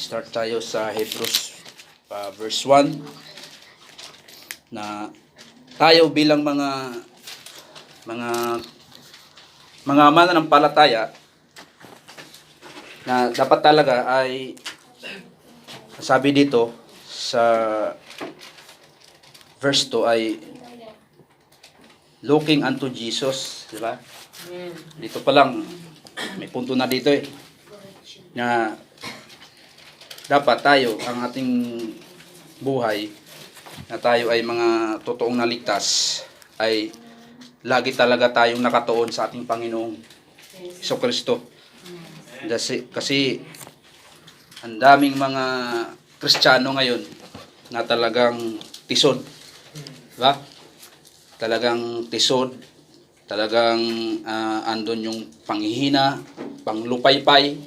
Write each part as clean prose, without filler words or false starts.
Start tayo sa Hebrews verse 1 na tayo bilang mga mananampalataya na dapat talaga ay sabi dito sa verse 2 ay looking unto Jesus, di ba? Dito pa lang may punto na dito na dapat tayo ang ating buhay na tayo ay mga totoong naligtas ay lagi talaga tayong nakatuon sa ating Panginoong Jesucristo. Kasi ang daming mga Kristiyano ngayon na talagang tisod. Diba? Talagang tisod, talagang andon yung panghihina, panglupaypay.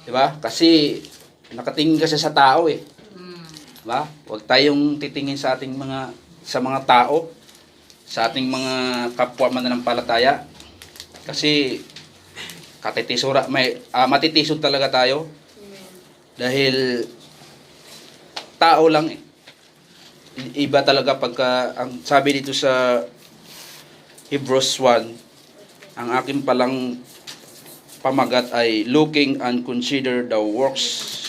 Diba? Kasi nakatingin kasi sa tao Diba? Huwag tayong titingin sa ating mga tao, sa ating mga kapwa mananampalataya. Kasi matitisod talaga tayo. Dahil tao lang Iba talaga pagka ang sabi dito sa Hebrews 1, ang akin palang pamagat ay looking and consider the works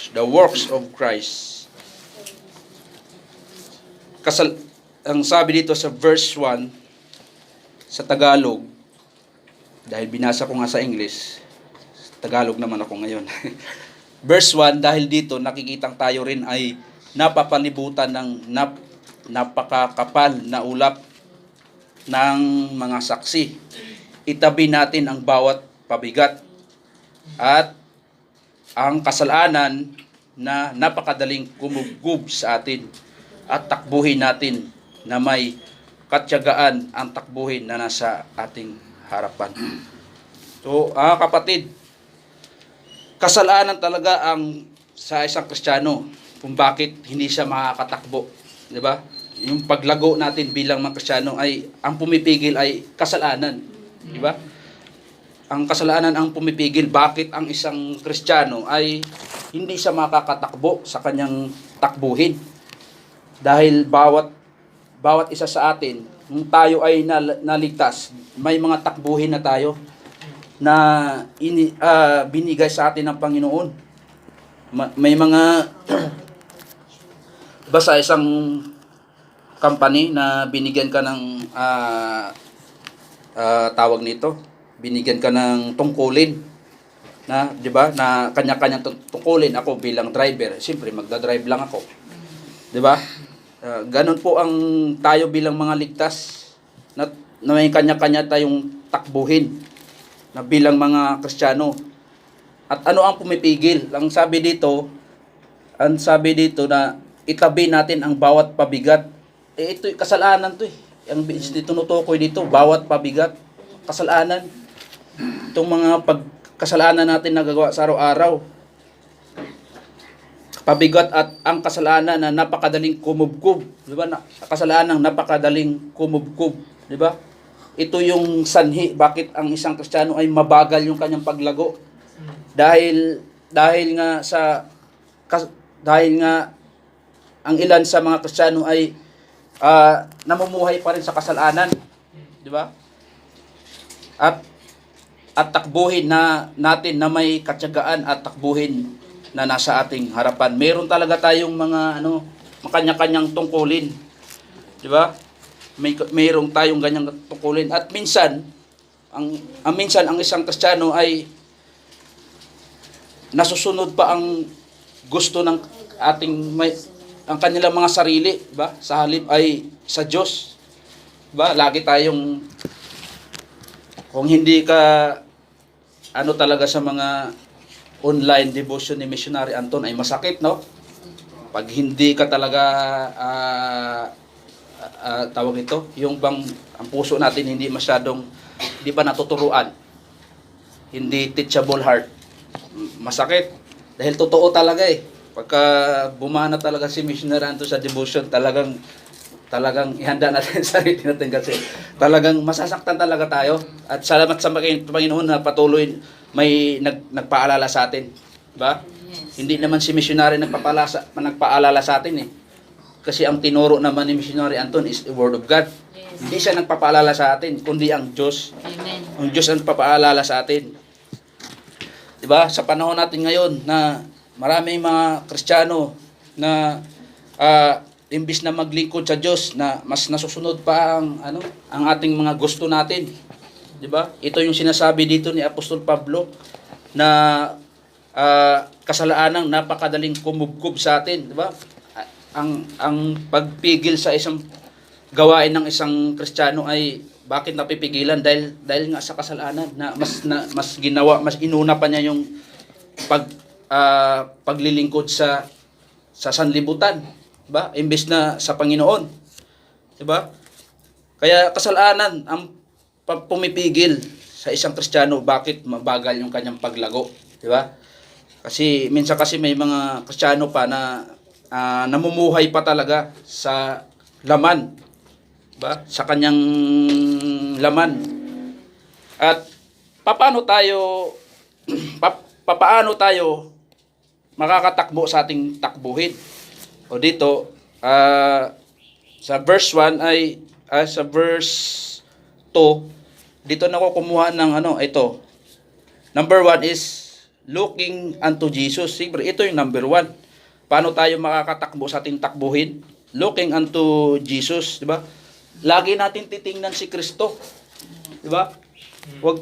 of Christ. Ang sabi dito sa verse 1 sa Tagalog, dahil binasa ko nga sa English, Tagalog naman ako ngayon. Verse 1, dahil dito nakikitang tayo rin ay napapalibutan ng napakakapal na ulap ng mga saksi. Itabi natin ang bawat pabigat at ang kasalanan na napakadaling kumugub sa atin at takbuhin natin na may katyagaan ang takbuhin na nasa ating harapan. So, kapatid, kasalanan talaga ang sa isang Kristiyano kung bakit hindi siya makakatakbo, di ba? Yung paglago natin bilang mga Kristiyano ay ang pumipigil ay kasalanan, di ba? Ang kasalanan ang pumipigil bakit ang isang Kristiyano ay hindi siya makakatakbo sa kanyang takbuhin. Dahil bawat isa sa atin, kung tayo ay naligtas, may mga takbuhin na tayo na binigay sa atin ng Panginoon. May mga basta isang company na binigyan ka ng tawag nito, binigyan ka ng tungkulin na, 'di ba? Na kanya-kanyang tungkulin. Ako bilang driver, siyempre magda-drive lang ako. 'Di ba? Ganun po ang tayo bilang mga ligtas na may kanya-kanya tayong takbuhin na bilang mga Kristiyano. At ano ang pumipigil? Ang sabi dito na itabi natin ang bawat pabigat. Ito kasalanan to Ang tinutukoy dito, bawat pabigat, kasalanan. Itong mga pagkasalanan natin nagagawa sa araw-araw. Pabigat at ang kasalanan na napakadaling kumubkob, 'di ba? Kasalanan ng napakadaling kumubkob, 'di ba? Ito yung sanhi bakit ang isang Kristiyano ay mabagal yung kanyang paglago. Dahil nga ang ilan sa mga Kristiyano ay namumuhay pa rin sa kasalanan, 'di ba? At takbuhin natin na may katyagaan at takbuhin na nasa ating harapan. Meron talaga tayong mga kanya-kanyang tungkulin. 'Di ba? Mayroong tayong ganyang tungkulin at minsan ang isang Kristiyano ay nasusunod pa ang gusto ng ang kanilang mga sarili, 'di ba? Sa halip ay sa Diyos. 'Di ba? Lagi tayong kung hindi ka talaga sa mga online devotion ni Missionary Anton ay masakit, no? Pag hindi ka talaga tawag ito, yung bang ang puso natin hindi pa natuturuan, hindi teachable heart, masakit dahil totoo talaga pagka bumana talaga si Missionary Anton sa devotion, talagang ihanda natin sa sarili natin kasi talagang masasaktan talaga tayo. At salamat sa Panginoon na patuloy may nagpaalala sa atin, ba? Hindi naman si missionary nagpaalala sa atin eh. Kasi ang tinuro naman ni missionary Anton is the Word of God. Yes. Hindi siya nagpapaalala sa atin, kundi ang Diyos. Amen. Ang Diyos ang nagpapaalala sa atin. Diba? Sa panahon natin ngayon na maraming mga Kristiyano na imbis na maglingkod sa Diyos na mas nasusunod pa ang ating mga gusto natin. 'Di ba? Ito yung sinasabi dito ni Apostol Pablo na kasalaanang napakadaling kumubkob sa atin, 'di ba? Ang pagpigil sa isang gawain ng isang Kristiyano ay bakit napipigilan dahil nga sa kasalanan na mas inuna pa niya yung paglilingkod sa sanlibutan, 'di ba? Imbes na sa Panginoon. 'Di ba? Kaya kasalanan ang pumipigil sa isang Kristiyano bakit mabagal yung kanyang paglago, 'di ba? Kasi minsan may mga Kristiyano pa na namumuhay pa talaga sa laman, 'di ba? Sa kanyang laman. At paano tayo makakatakbo sa ating takbuhin? O dito sa verse 1 ay sa verse 2 dito na ko kumuha ng ito. Number 1 is looking unto Jesus. Siyempre, ito yung number 1. Paano tayo makakatakbo sa ating takbuhin? Looking unto Jesus, 'di ba? Lagi natin titingnan si Kristo. 'Di ba? Wag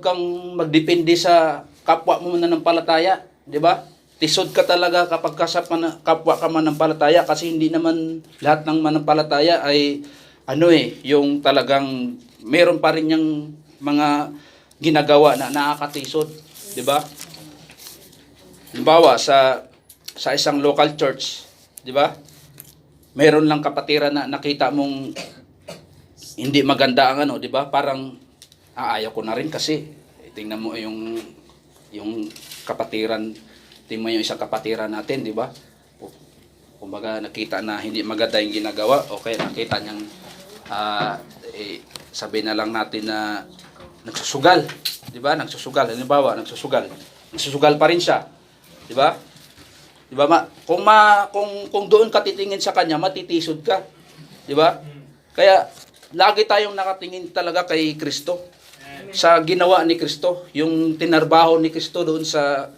kang magdepende sa kapwa mo mananampalataya, 'di ba? Tisod ka talaga kapag kapwa ka mananampalataya kasi hindi naman lahat ng mananampalataya ay yung talagang meron pa rin yung mga ginagawa na nakakatisod, 'di ba? Halimbawa sa isang local church, 'di ba? Meron lang kapatiran na nakita mong hindi maganda ang 'di ba? Parang ayaw ko na rin kasi tingnan mo yung kapatiran, tingnan mo yung isang kapatiran natin, 'di ba? Kumbaga nakita na hindi maganda yung ginagawa, okay, nakita niyang sabi na lang natin na nagsusugal, 'di ba? Nagsusugal, halimbawa, nagsusugal pa rin siya, 'di ba? 'Di ba? Kung doon ka titingin sa kanya, matitisod ka, 'di ba? Kaya lagi tayong nakatingin talaga kay Kristo. Sa ginawa ni Kristo, yung tinarbaho ni Kristo doon sa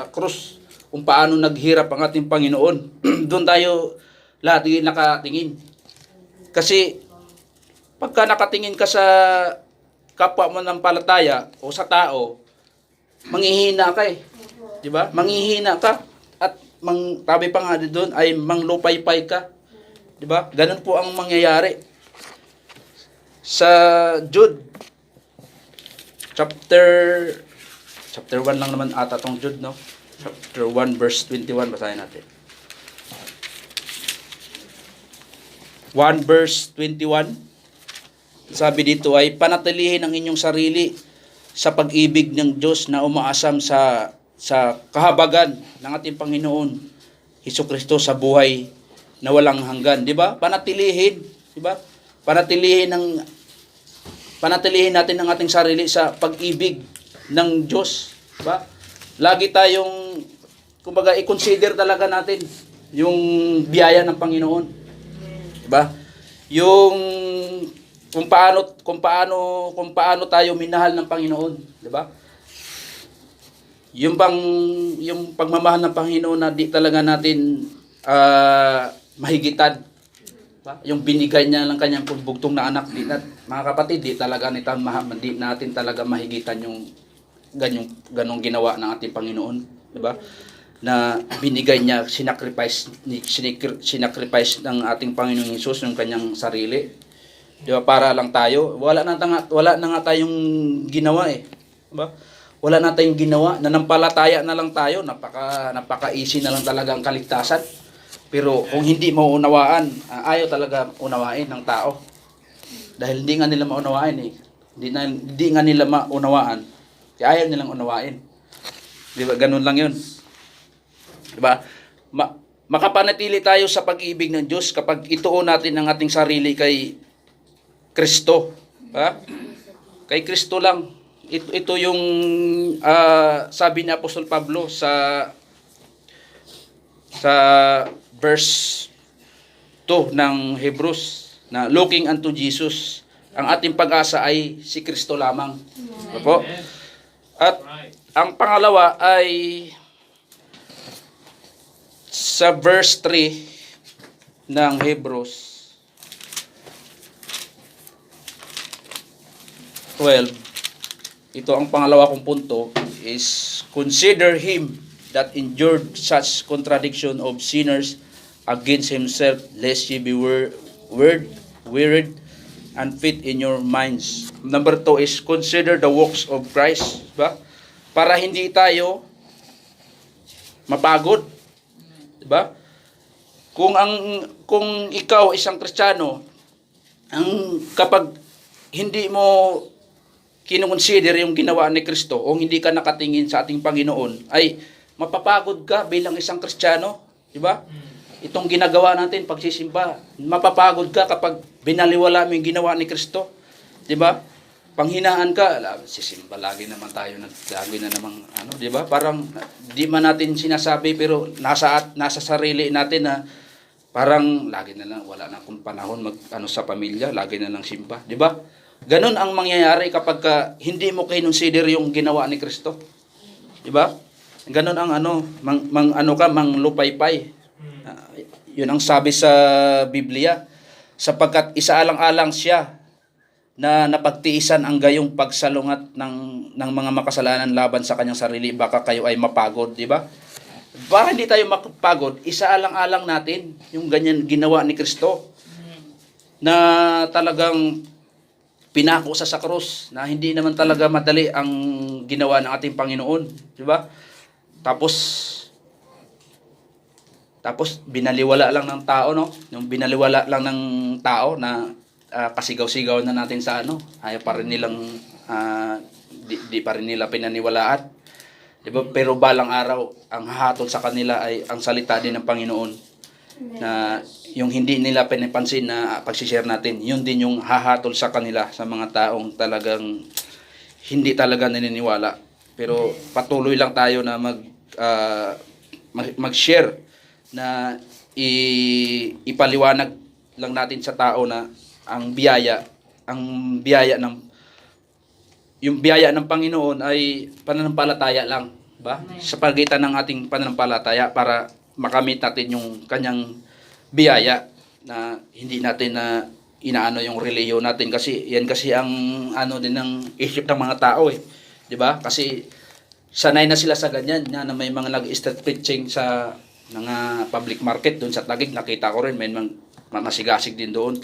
krus, kung paano naghirap ang ating Panginoon. Doon tayo lahat nakatingin. Kasi pagka nakatingin ka sa kapwa mo ng palataya o sa tao, manghihina ka eh. 'Di ba? Manghihina ka at tabi pa nga doon ay manglupaypay ka. 'Di ba? Ganun po ang mangyayari. Sa Jude chapter 1 lang naman ata tong Jude, no? Chapter 1 verse 21, basahin natin. 1 verse 21. Sabi dito ay panatilihin ang inyong sarili sa pag-ibig ng Diyos na umaasam sa kahabagan ng ating Panginoon Hesukristo sa buhay na walang hanggan, 'di ba? Panatilihin, 'di ba? Panatilihin natin ang ating sarili sa pag-ibig ng Diyos, 'di ba? Lagi tayong kumbaga i-consider talaga natin yung biyaya ng Panginoon, 'di ba? Yung kung paano tayo minahal ng Panginoon, 'di ba? Yung pagmamahal ng Panginoon na di talaga natin mahigitan. Ba? Yung binigay niya ng kanyang bugtong na anak, mga kapatid, di natin talaga mahigitan yung ganong ginawa ng ating Panginoon, 'di ba? Na binigay niya, sinakripice ng ating Panginoong Hesus ng kanyang sarili. 'Di ba? Para lang tayo, wala na nga tayong ginawa eh. 'Di ba? Wala na tayong ginawa, nanampalataya na lang tayo, napaka-easy na lang talaga ang kaligtasan. Pero kung hindi mo unawaan, ayaw talaga unawain ng tao. Dahil hindi nga nila maunawain eh. Hindi nga nila maunawaan. Kaya ayaw nilang unawain. 'Di ba? Ganun lang 'yun. 'Di ba? Makapanatili tayo sa pag-ibig ng Diyos kapag ituon natin ang ating sarili kay Kristo. Ha? Kay Kristo lang. ito yung sabi ni Apostol Pablo sa verse 2 ng Hebrews na looking unto Jesus. Ang ating pag-asa ay si Kristo lamang. Opo. At ang pangalawa ay sa verse 3 ng Hebrews 12. Ito ang pangalawa kong punto is consider him that endured such contradiction of sinners against himself, lest ye be wearied and fit in your minds. Number 2 is consider the works of Christ, ba? Para hindi tayo mapagod, 'di ba? Kung ikaw isang Kristiyano, kapag hindi mo kino-consider yung ginawa ni Kristo o hindi ka nakatingin sa ating Panginoon, ay mapapagod ka bilang isang Kristiyano, 'di ba? Itong ginagawa natin pagsisimba, mapapagod ka kapag binaliwala mo yung ginawa ni Kristo, 'di ba? Panghinaan ka, sisimba lagi naman tayo lagi na namang ano, 'di ba? Parang di man natin sinasabi pero nasa sarili natin na parang lagi na lang wala na akong panahon sa pamilya, lagi na lang simba, 'di ba? Ganon ang mangyayari kapag hindi mo kinonsider yung ginawa ni Kristo. 'Di ba? Ganon ang manglupaypay. Yun ang sabi sa Biblia, sapagkat isaalang-alang siya na napagtiisan ang gayong pagsalungat ng mga makasalanan laban sa kanyang sarili, baka kayo ay mapagod, 'di ba? Para hindi tayo mapagod, isaalang-alang natin yung ganyan ginawa ni Kristo na talagang pinako sa krus, na hindi naman talaga madali ang ginawa ng ating Panginoon, 'di ba? Tapos binaliwala lang ng tao, no? Yung binaliwala lang ng tao na kasigaw-sigaw na natin sa ayaw pa rin nilang di pa rin nila pinaniwalaan. 'Di ba? Pero balang araw ang hahatol sa kanila ay ang salita din ng Panginoon. Na yung hindi nila pinapansin na pag-share natin, yun din yung hahatol sa kanila, sa mga taong talagang hindi talaga naniniwala. Pero patuloy lang tayo na mag-share, na ipaliwanag lang natin sa tao na yung biyaya ng Panginoon ay pananampalataya lang, ba? Sa pagitan ng ating pananampalataya para makamit natin yung kanyang biyaya, na hindi natin na inaano yung relihiyon natin, kasi yan kasi ang din ng isip ng mga tao, 'di ba? Kasi sanay na sila sa ganyan na may mga nag-street preaching sa mga public market doon sa Taguig. Nakita ko rin may masigasig din doon,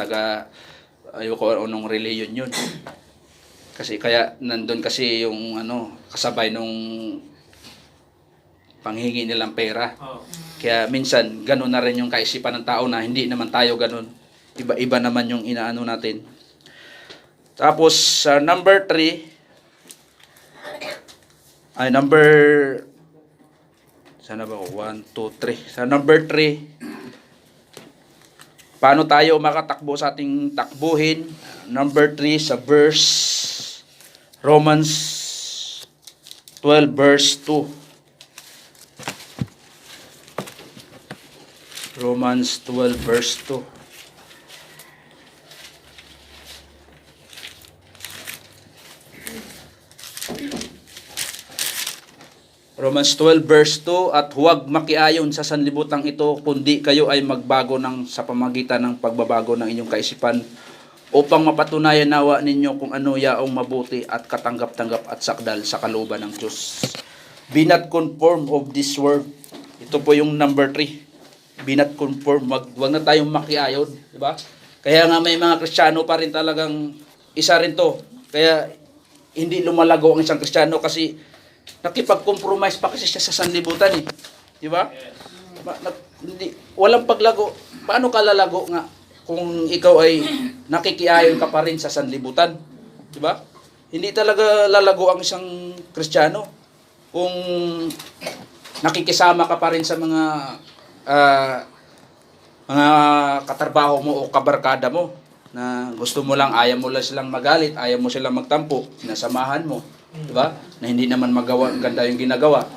ayoko anong relihiyon yun. Kasi kaya nandun kasi yung kasabay nung panghingi nilang pera. Kaya minsan gano'n na rin yung kaisipan ng tao, na hindi naman tayo gano'n. Iba-iba naman yung inaano natin. Tapos number 3 ay sana ba 1, 2, 3. Sa number 3, paano tayo makatakbo sa ating takbuhin? Number 3 sa Romans 12 verse 2. Romans 12 verse 2. Romans 12 verse 2, at huwag makiayon sa sanlibutang ito, kundi kayo ay magbago sa pamagitan ng pagbabago ng inyong kaisipan, upang mapatunayan nawa ninyo kung ano yaong mabuti at katanggap-tanggap at sakdal sa kalooban ng Diyos. Be not conformed of this world. Ito po yung number 3. Be not conformed. Wag na tayong makiayon, di ba? Kaya nga may mga Kristiyano pa rin talagang isa rin to. Kaya hindi lumalago ang isang Kristiyano kasi nakipag-compromise pa kasi siya sa sanlibutan, di ba? Walang paglago. Paano ka lalago nga kung ikaw ay nakikiayon ka pa rin sa sanlibutan, di ba? Hindi talaga lalago ang isang Kristiyano kung nakikisama ka pa rin sa mga katrabaho mo o kabarkada mo na gusto mo lang, ayaw mo lang silang magalit, ayaw mo silang magtampo, sinasamahan mo. Di ba? Na hindi naman magawa, ganda yung ginagawa.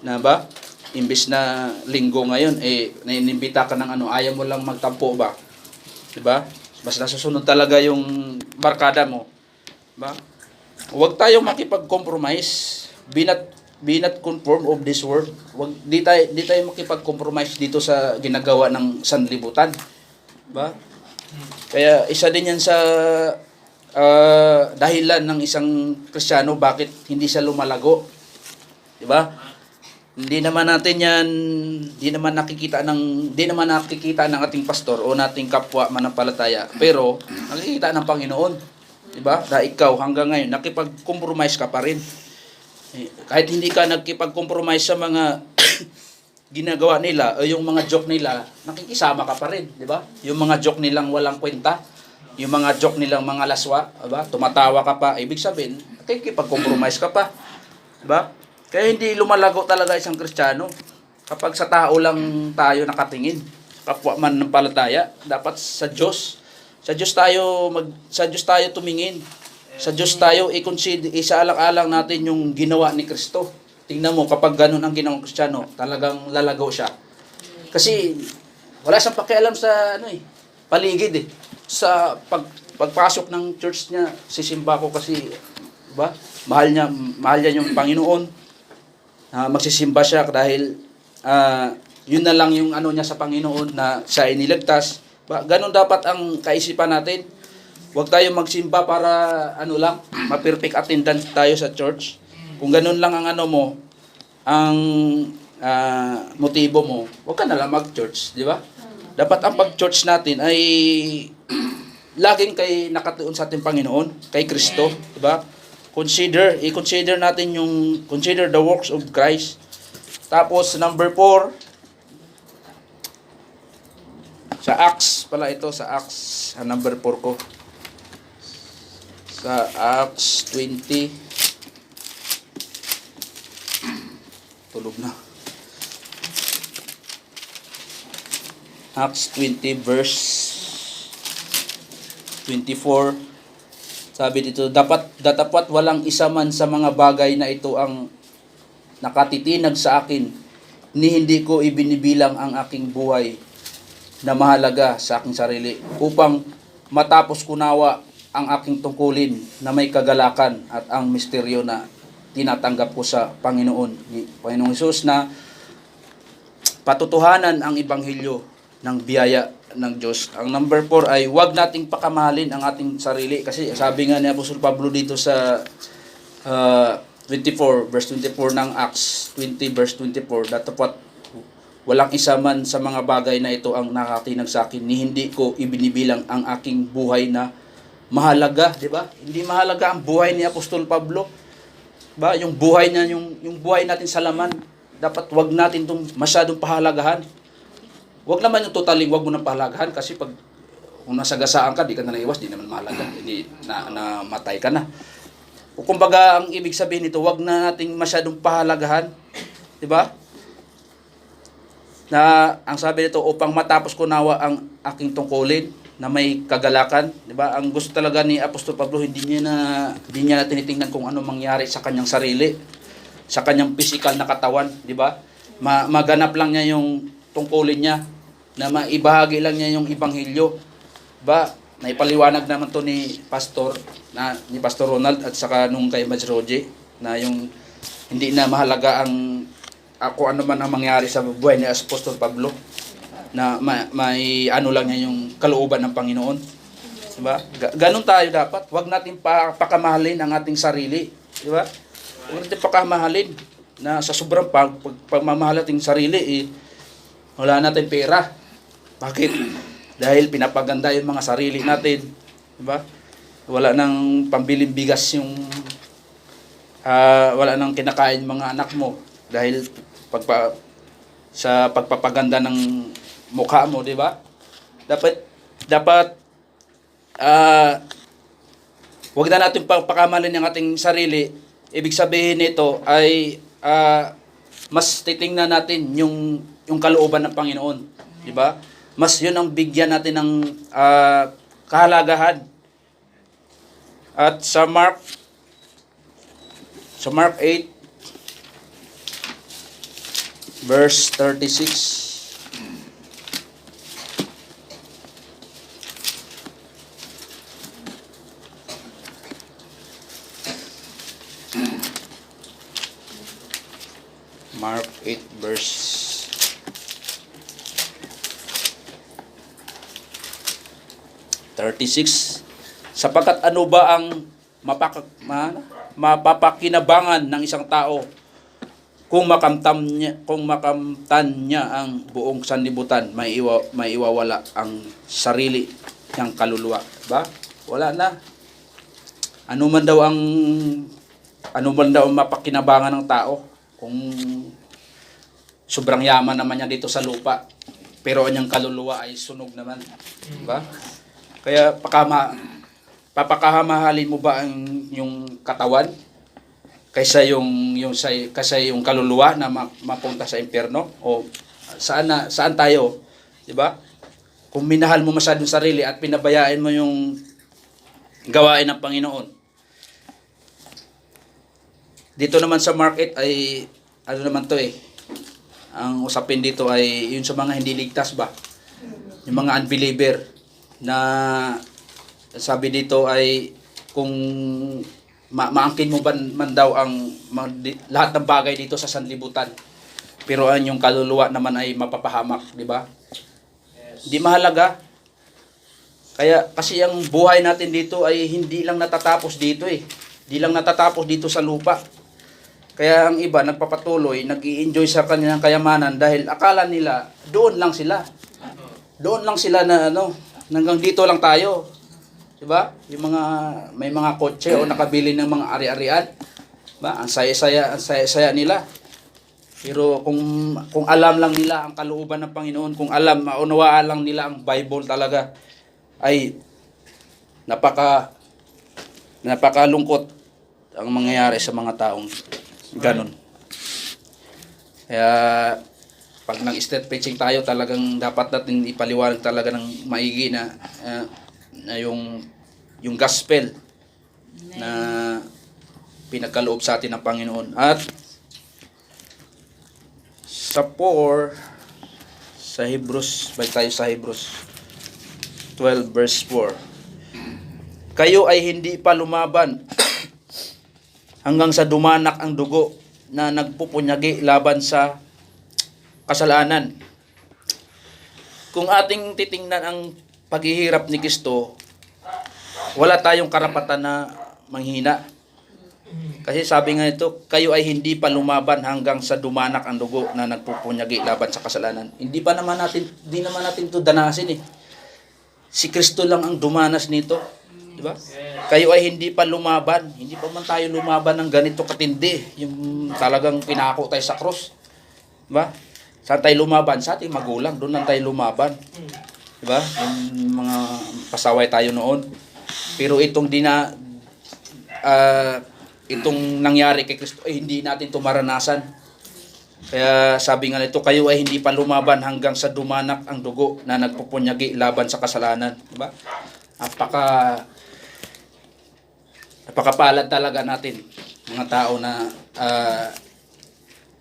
Na ba? Imbis na linggo ngayon, naiimbita ka ng ayaw mo lang magtampo ba? Di ba? Basta nasusunod talaga yung barkada mo. Di ba? Huwag tayong makipag-compromise. Be not conform of this world. Di tayo makipag-compromise dito sa ginagawa ng sanlibutan. Ba? Kaya isa din yan sa dahilan ng isang Kristiyano bakit hindi siya lumalago. 'Di ba? Hindi naman nakikita ng ating pastor o nating kapwa manampalataya, pero nakikita ng Panginoon. 'Di ba? Dahil ikaw hanggang ngayon nakipag-compromise ka pa rin. Kahit hindi ka nagkipag-compromise sa mga ginagawa nila o yung mga joke nila, nakikisama ka pa rin, di ba? Yung mga joke nilang walang kwenta, yung mga joke nilang mga laswa, di ba? Tumatawa ka pa, ibig sabihin, nakikipag-compromise ka pa, di ba? Kaya hindi lumalago talaga isang Kristiyano kapag sa tao lang tayo nakatingin, kapwa man ng palataya, dapat sa Diyos. Sa Diyos tayo tumingin. Sa Diyos tayo i-consider, isaalang-alang natin yung ginawa ni Kristo. Tingnan mo, kapag ganun ang ginawang Kristiyano, talagang lalago siya. Kasi wala siyang pakialam sa paligid eh. Sa pagpasok ng church niya, sisimba ko kasi, ba? Mahal niya yung Panginoon. Magsisimba siya dahil yun na lang yung niya sa Panginoon na siya iniligtas. Ganun dapat ang kaisipan natin. Huwag tayo magsimba para ma-perfect attendance tayo sa church. Kung ganun lang ang ang motibo mo, huwag ka na lang mag-church, di ba? Dapat ang pag-church natin ay laging nakatuon sa ating Panginoon, kay Kristo, di ba? I-consider natin consider the works of Christ. Tapos, number 4, sa Acts, number 4 ko. Sa Acts 20, tulog na. Acts 20 verse 24. Sabi dito, datapat walang isa man sa mga bagay na ito ang nakatitinag sa akin, ni hindi ko ibinibilang ang aking buhay na mahalaga sa aking sarili, upang matapos kunawa ang aking tungkulin na may kagalakan at ang misteryo na tinatanggap ko sa Panginoon, ni Panginoong Hesus, na patutuhanan ang ebanghelyo ng biyaya ng Diyos. Ang number 4 ay huwag nating pakamahalin ang ating sarili, kasi sabi nga ni Apostol Pablo dito sa 24 verse 24 ng Acts 20 verse 24, datapat walang isa man sa mga bagay na ito ang nakatinag sa akin, ni hindi ko ibinibilang ang aking buhay na mahalaga, di ba? Hindi mahalaga ang buhay ni Apostol Pablo. Ba, yung buhay niya, yung buhay natin sa laman, dapat wag natin itong masyadong pahalagahan. Wag naman yung totaling wag mo nang pahalagahan, kasi kung nasagasaan ka, di ka na naiwas, di naman mahalaga, hindi na matay ka na. O kumbaga, ang ibig sabihin nito, wag na nating masyadong pahalagahan, di ba? Na ang sabi nito, upang matapos ko nawa ang aking tungkulin na may kagalakan, di ba? Ang gusto talaga ni Apostol Pablo, hindi niya na tinitingnan kung ano mangyari sa kanyang sarili, sa kanyang physical na katawan, di ba? Maganap lang niya yung tungkulin niya, na maibahagi lang niya yung ebanghelyo. Ba, naipaliwanag naman to ni Pastor Ronald at saka nung kay Madge Rogie, na yung hindi na mahalaga ano man ang mangyari sa buhay ni Apostol Pablo, na may lang niya yung kalooban ng Panginoon. Diba? Ganun tayo dapat. Huwag natin pakamahalin ang ating sarili. Diba? Huwag natin pakamahalin na sa sobrang pagmamahal ating sarili, wala natin pera. Bakit? Dahil pinapaganda yung mga sarili natin. Diba? Wala nang pambiling bigas wala nang kinakain mga anak mo dahil sa pagpapaganda ng mukha mo, di ba? Dapat wag na natin pakamalin ang ating sarili. Ibig sabihin nito ay mas titingnan natin yung kalooban ng Panginoon, di ba? Mas yun ang bigyan natin ng kahalagahan. At sa Mark So Mark 8, verse 36. Mark 8, verse 36. Sapagkat ano ba ang mapapakinabangan ng isang tao kung makamtan niya ang buong sanlibutan, may iwawala ang sarili niyang kaluluwa, ba? Wala na. Ano man daw ang mapakinabangan ng tao kung sobrang yaman naman niya dito sa lupa, pero ang niyang kaluluwa ay sunog naman, ba? Kaya papakahamahalin mo ba ang yung katawan kaysa yung kaluluwa na mapunta sa impyerno? O saan tayo, 'di ba? Kung minahal mo masyado yung sarili at pinabayaan mo yung gawain ng Panginoon. Dito naman sa Mark 8 ay ano naman to ang usapin dito ay yun sa mga hindi ligtas ba? Yung mga unbeliever na sabi dito ay kung maangkin mo man daw ang lahat ng bagay dito sa sanlibutan, pero ang yung kaluluwa naman ay mapapahamak, di ba? Hindi mahalaga. Kaya kasi ang buhay natin dito ay hindi lang natatapos dito Hindi lang natatapos dito sa lupa. Kaya ang iba nagpapatuloy, nag-i-enjoy sa kanilang kayamanan dahil akala nila doon lang sila. Doon lang sila na hanggang dito lang tayo. 'Di ba? Yung may mga kotse o nakabili ng mga ari-arian, ba? Ang saya-saya nila. Pero kung alam lang nila ang kalooban ng Panginoon, kung maunawaan lang nila ang Bible talaga, ay napakalungkot ang mangyayari sa mga taong ganon. Kaya pag nag-state preaching tayo, talagang dapat natin ipaliwanag talaga ng maigi na yung gospel na pinagkaloob sa atin ng Panginoon. At sa Hebrews, balik tayo sa Hebrews 12 verse 4. Kayo ay hindi pa lumaban hanggang sa dumanak ang dugo na nagpupunyagi laban sa kasalanan. Kung ating titingnan ang paghihirap ni Kristo, wala tayong karapatan na manghina. Kasi sabi nga ito, kayo ay hindi pa lumaban hanggang sa dumanak ang dugo na nagpupunyagi laban sa kasalanan. Hindi naman natin ito danasin Si Kristo lang ang dumanas nito. Diba? Kayo ay hindi pa lumaban. Hindi pa man tayo lumaban ng ganito katindi. Yung talagang pinako tayo sa cross. Diba? Saan tayo lumaban? Sa ating magulang. Doon lang tayo lumaban. Diba? Yung mga pasaway tayo noon. Pero itong nangyari kay Kristo ay hindi natin ito maranasan. Kaya sabi nga nito, kayo ay hindi pa lumaban hanggang sa dumanak ang dugo na nagpupunyagi laban sa kasalanan. Diba? Napakapalad talaga natin, mga tao na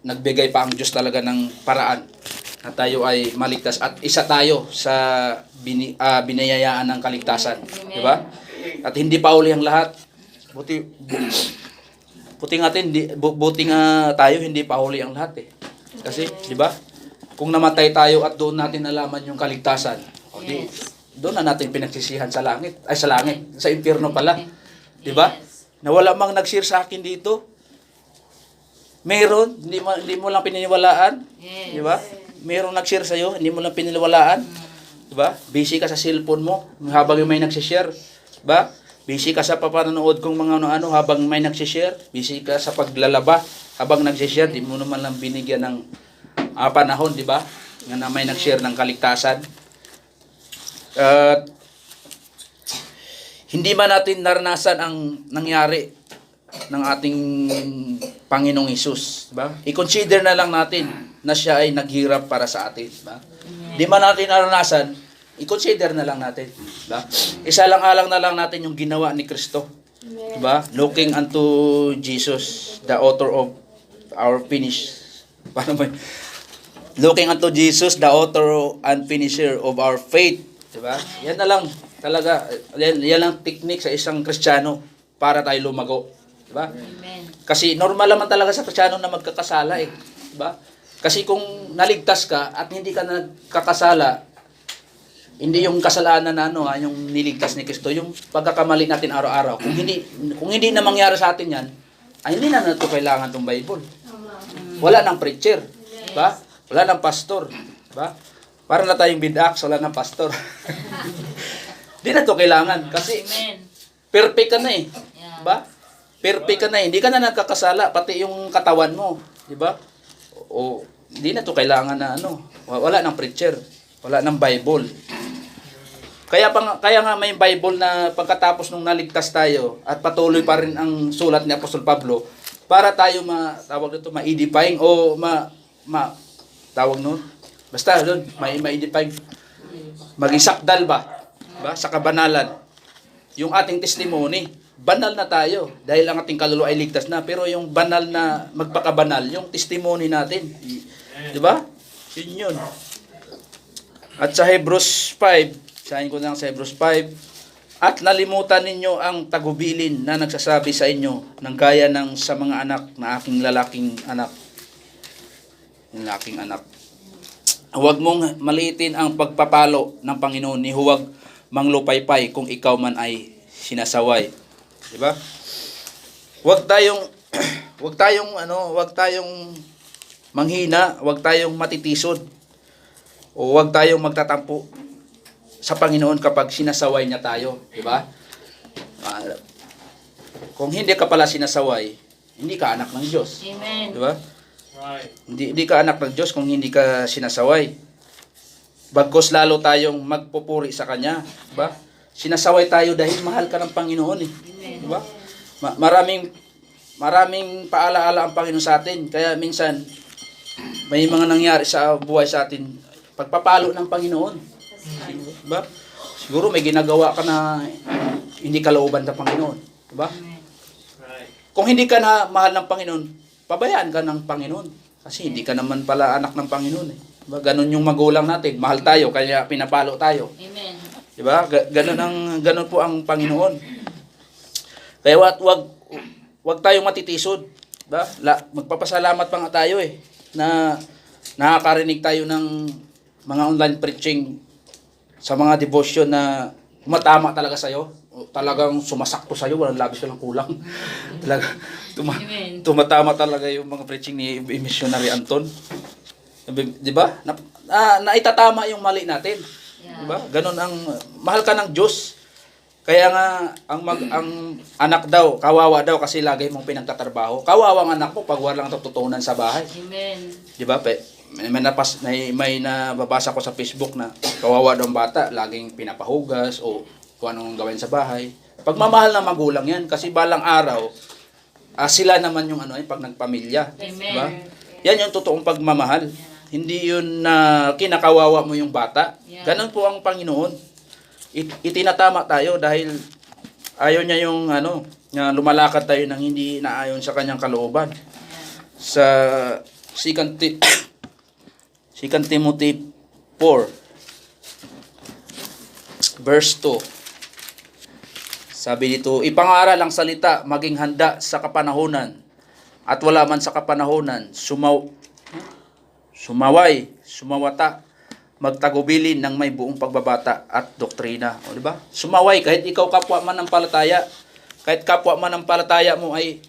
nagbigay pa ang Diyos talaga ng paraan na tayo ay maligtas at isa tayo sa binayayaan ng kaligtasan, di ba? At hindi pa uli ang lahat. Buti nga tayo hindi pa uli ang lahat Kasi, di ba? Kung namatay tayo at doon natin nalaman yung kaligtasan, doon na natin pinagsisihan sa impyerno pala. Di ba? Na wala mang nag-share sa akin dito. Meron, hindi mo lang pininiwalaan. Di ba? Meron nag-share sa iyo, hindi mo lang pininiwalaan. Di ba? Busy ka sa cellphone mo habang may nag-share. Di ba? Busy ka sa papanonood kung mga ano habang may nag-share. Busy ka sa paglalaba habang nag-share. Di mo naman lang binigyan ng panahon, di ba? Nga na may nag-share ng kaligtasan. Hindi man natin naranasan ang nangyari ng ating Panginoong Hesus, diba? I-consider na lang natin na siya ay naghirap para sa atin, diba? Di man natin naranasan, i-consider na lang natin, diba? Isa lang alang na lang natin yung ginawa ni Kristo. Diba? Looking unto Jesus, the author of our finish. Paano ba? Looking unto Jesus, the author and finisher of our faith. Diba? Yan na lang. Talaga, yan lang technique sa isang Kristiyano para tayo lumago. Diba? Amen. Kasi normal naman talaga sa Kristiyano na magkakasala eh. Diba? Kasi kung naligtas ka at hindi ka nagkakasala, hindi yung kasalanan na yung niligtas ni Kristo, yung pagkakamali natin araw-araw. Kung hindi na mangyari sa atin yan, ay hindi na natin kailangan tong Bible. Wala nang preacher, ba? Wala nang pastor, ba? Para na tayong bidaks, wala nang pastor. Hindi na to kailangan kasi Amen. perfect ka na eh. Yeah. Ba? Perfect ka na eh. Hindi ka na nagkakasala, pati yung katawan mo, di ba? O hindi na to kailangan na wala nang preacher, wala nang Bible. Kaya nga may Bible na pagkatapos nung naligtas tayo at patuloy pa rin ang sulat ni Apostol Pablo para tayo ma-edifying o tawag nun. Basta doon, ma-edifying. Maging sakdal ba? Sa kabanalan. Yung ating testimony, banal na tayo dahil ang ating kaluluwa ay ligtas na. Pero yung banal na magpakabanal, yung testimony natin. Di ba? Yun yun. At sa Hebrews 5, sahin ko lang sa Hebrews 5, at nalimutan ninyo ang tagubilin na nagsasabi sa inyo ng gaya ng sa mga anak na aking lalaking anak. Lalaking anak. Huwag mong maliitin ang pagpapalo ng Panginoon, ni huwag manglupaypay kung ikaw man ay sinasaway. Di ba? Huwag tayong manghina, huwag tayong matitisod. O huwag tayong magtatampo sa Panginoon kapag sinasaway niya tayo, di ba? Kung hindi ka pala sinasaway, hindi ka anak ng Diyos. Amen. Di ba? Hindi ka anak ng Diyos kung hindi ka sinasaway. Bagkos lalo tayong magpupuri sa Kanya, di ba? Sinasaway tayo dahil mahal ka ng Panginoon eh. Di ba? Maraming paalaala ang Panginoon sa atin. Kaya minsan may mga nangyari sa buhay sa atin, pagpapalo ng Panginoon. Diba? Siguro may ginagawa ka na hindi kalooban ng Panginoon. Diba? Kung hindi ka na mahal ng Panginoon, pabayaan ka ng Panginoon. Kasi hindi ka naman pala anak ng Panginoon. Eh. Diba? Ganon yung magulang natin. Mahal tayo, kaya pinapalo tayo. Amen. Diba? Ganon po ang Panginoon. Kaya wag tayong matitisod. Diba? Magpapasalamat pa nga tayo eh. Na nakakarinig tayo ng mga online preaching sa mga devotion na tumatama talaga sa'yo. Talagang sumasakto sa'yo, walang labis walang kulang. Talaga, tumatama talaga yung mga preaching ni Missionary Anton. Di ba? Naitatama yung mali natin. Di ba? Ganon ang, mahal ka ng Diyos. Kaya nga, ang anak daw, kawawa daw kasi lagi mong pinagtatrabaho. Kawawang anak mo pag walang tututunan sa bahay. Amen. Di ba? May nababasa ko sa Facebook na kawawa daw ang bata, laging pinapahugas o kung anong gawin sa bahay. Pagmamahal ng magulang yan kasi balang araw, sila naman yung pag nagpamilya. Amen. Diba? Yan yung totoong pagmamahal. Hindi yun na kinakawawa mo yung bata. Ganon po ang Panginoon. Itinatama tayo dahil ayaw niya yung na lumalakad tayo nang hindi naayon sa kanyang kalooban. Sa 2 Timothy 4 verse 2. Sabi dito, ipangaral ang salita, maging handa sa kapanahunan. At wala man sa kapanahunan, sumawata, magtagubilin ng may buong pagbabata at doktrina. O, di ba? Sumaway, kahit ikaw kapwa man ng palataya, kahit kapwa man ng palataya mo ay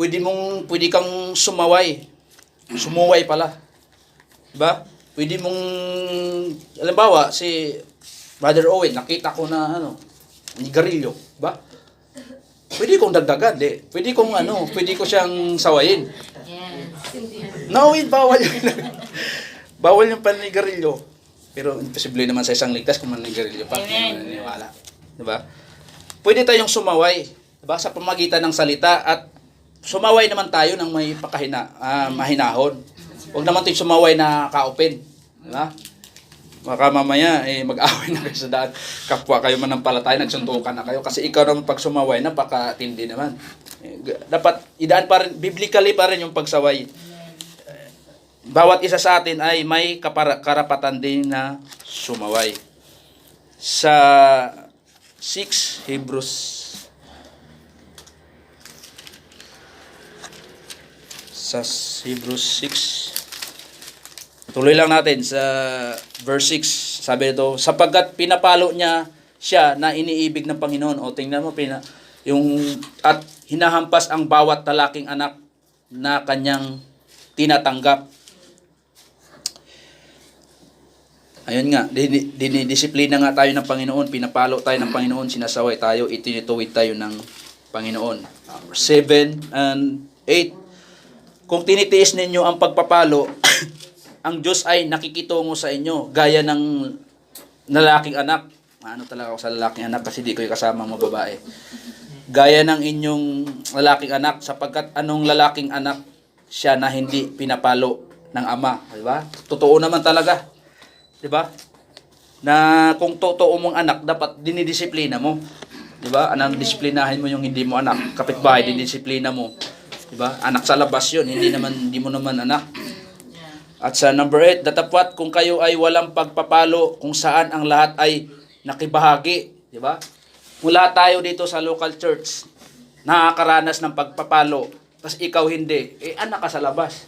pwede kang sumuway pala. Diba? Pwede mong, halimbawa, si Brother Owen, nakita ko na, nigarilyo. Diba? Pwede kong dagdagan, di. Pwede ko siyang sawayin. Yes. No, bawal yun. Bawal yung panigarilyo. Pero imposible naman sa isang ligtas kung manigarilyo pa. Amen. Naniniwala. Diba? Pwede tayong sumaway. Diba? Sa pamagitan ng salita at sumaway naman tayo ng may mahinahon. Huwag naman tayong sumaway na ka-open. Diba? Baka mamaya, mag-away na kayo sa daan. Kapwa kayo manampalataya, nagsuntukan na kayo. Kasi ikaw naman pag sumaway, napakatindi naman. Dapat, idaan pa rin, biblically pa rin yung pagsaway. Bawat isa sa atin ay may karapatan din na sumaway. Sa 6, Hebrews. Sa Hebrews 6. Tuloy lang natin sa verse 6. Sabi ito, sapagkat pinapalo niya siya na iniibig ng Panginoon. O tingnan mo, at hinahampas ang bawat lalaking anak na kanyang tinatanggap. Ayun nga, dinidisiplina nga tayo ng Panginoon, pinapalo tayo ng Panginoon, sinasaway tayo, itinituwid tayo ng Panginoon. 7 and 8. Kung tinitiis ninyo ang pagpapalo, ang Diyos ay nakikitungo sa inyo, gaya ng lalaking anak. Ano talaga ako sa lalaking anak kasi di ko yung kasama mga babae. Gaya ng inyong lalaking anak, sapagkat anong lalaking anak siya na hindi pinapalo ng ama. Diba? Totoo naman talaga. Diba? Na kung totoo mong anak, dapat dinidisiplina mo. Diba? Anong disiplinahin mo yung hindi mo anak? Kapitbahay, dinidisiplina mo. Diba? Anak sa labas yun, hindi mo naman anak. At sa number 8, datapwat kung kayo ay walang pagpapalo kung saan ang lahat ay nakibahagi. Diba? Mula tayo dito sa local church, nakakaranas ng pagpapalo, tapos ikaw hindi, anak ka sa labas.